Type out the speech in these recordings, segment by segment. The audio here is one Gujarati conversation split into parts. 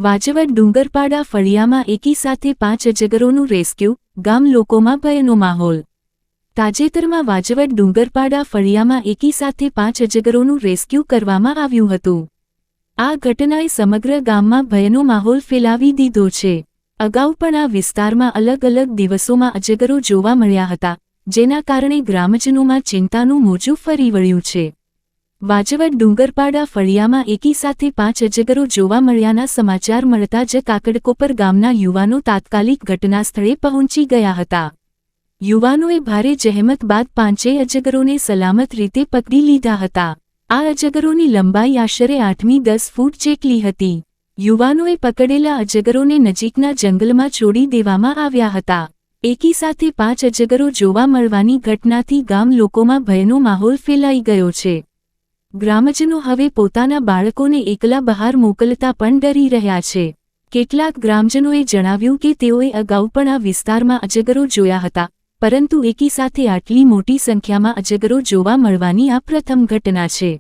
વાજવડ ડુંગરપાડા ફળિયામાં એકી સાથે 5 અજગરોનું રેસ્ક્યુ, ગામ લોકોમાં ભયનો માહોલ। તાજેતરમાં વાજવડ ડુંગરપાડા ફળિયામાં એકી સાથે 5 અજગરોનું રેસ્ક્યુ કરવામાં આવ્યું હતું। આ ઘટનાએ સમગ્ર ગામમાં ભયનો માહોલ ફેલાવી દીધો છે। અગાઉ પણ આ વિસ્તારમાં અલગ અલગ દિવસોમાં અજગરો જોવા મળ્યા હતા, જેના કારણે ગ્રામજનોમાં ચિંતાનું મોજું ફરી વળ્યું છે। વાજવડ ડુંગરપાડા ફળિયામાં એકી સાથે 5 અજગરો જોવા મળ્યાના સમાચાર મળતા જ કાકડકોપર ગામના યુવાનો તાત્કાલિક ઘટનાસ્થળે પહોંચી ગયા હતા। યુવાનોએ ભારે જહેમત બાદ 5 અજગરોને સલામત રીતે પકડી લીધા હતા। આ અજગરોની લંબાઈ આશરે 8થી 10 ફૂટ જેટલી હતી। યુવાનોએ પકડેલા અજગરોને નજીકના જંગલમાં છોડી દેવામાં આવ્યા હતા। એકી સાથે 5 અજગરો જોવા મળવાની ઘટનાથી ગામ લોકોમાં ભયનો માહોલ ફેલાઈ ગયો છે। ગ્રામજનો હવે પોતાના બાળકોને એકલા બહાર મોકલતા પણ ડરી રહ્યા છે। કેટલાક ગ્રામજનોએ જણાવ્યું કે તેઓએ અગાઉ પણ આ વિસ્તારમાં અજગરો જોયા હતા, પરંતુ એકી સાથે આટલી મોટી સંખ્યામાં અજગરો જોવા મળવાની આ પ્રથમ ઘટના છે।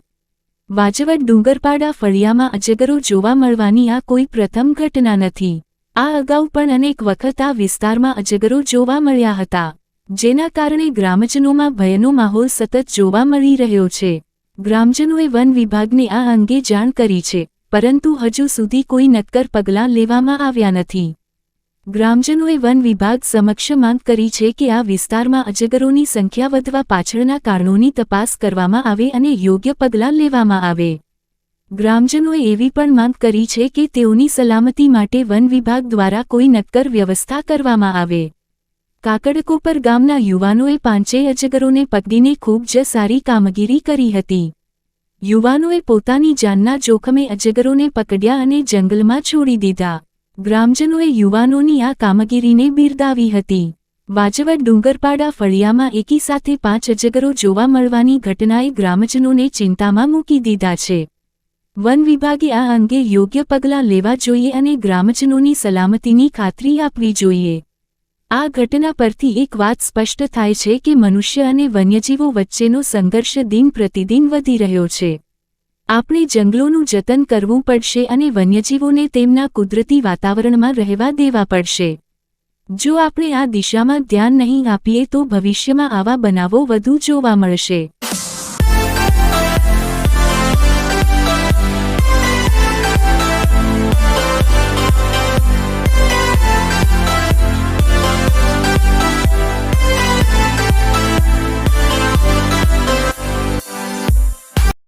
વાજવડ ડુંગરપાડા ફળિયામાં અજગરો જોવા મળવાની આ કોઈ પ્રથમ ઘટના નથી। આ અગાઉ પણ અનેક વખત આ વિસ્તારમાં અજગરો જોવા મળ્યા હતા, જેના કારણે ગ્રામજનોમાં ભયનો માહોલ સતત જોવા મળી રહ્યો છે। ગ્રામજનોએ વન વિભાગને આ અંગે જાણ કરી છે, પરંતુ હજુ સુધી કોઈ નક્કર પગલાં લેવામાં આવ્યા નથી। ગ્રામજનોએ વન વિભાગ સમક્ષ માંગ કરી છે કે આ વિસ્તારમાં અજગરોની સંખ્યા વધવા પાછળના કારણોની તપાસ કરવામાં આવે અને યોગ્ય પગલાં લેવામાં આવે। ગ્રામજનોએ એવી પણ માંગ કરી છે કે તેઓની સલામતી માટે વન વિભાગ દ્વારા કોઈ નક્કર વ્યવસ્થા કરવામાં આવે। કાકડકોપર ગામના યુવાનોએ 5 અજગરોને પકડીને ખૂબ જ સારી કામગીરી કરી હતી। યુવાનોએ પોતાની જાનના જોખમે અજગરોને પકડ્યા અને જંગલમાં છોડી દીધા। ગ્રામજનોએ યુવાનોની આ કામગીરીને બિરદાવી હતી। વાજવડ ડુંગરપાડા ફળિયામાં એકી સાથે 5 અજગરો જોવા મળવાની ઘટનાએ ગ્રામજનોને ચિંતામાં મૂકી દીધા છે। વન વિભાગે આ અંગે યોગ્ય પગલાં લેવા જોઈએ અને ગ્રામજનોની સલામતીની ખાતરી આપવી જોઈએ। આ ઘટના પરથી એક વાત સ્પષ્ટ થાય છે કે મનુષ્ય અને વન્યજીવો વચ્ચેનો સંઘર્ષ દિન પ્રતિદિન વધી રહ્યો છે। આપણે જંગલોનું જતન કરવું પડશે અને વન્યજીવોને તેમના કુદરતી વાતાવરણમાં રહેવા દેવા પડશે। જો આપણે આ દિશામાં ધ્યાન નહીં આપીએ તો ભવિષ્યમાં આવા બનાવો વધુ જોવા મળશે।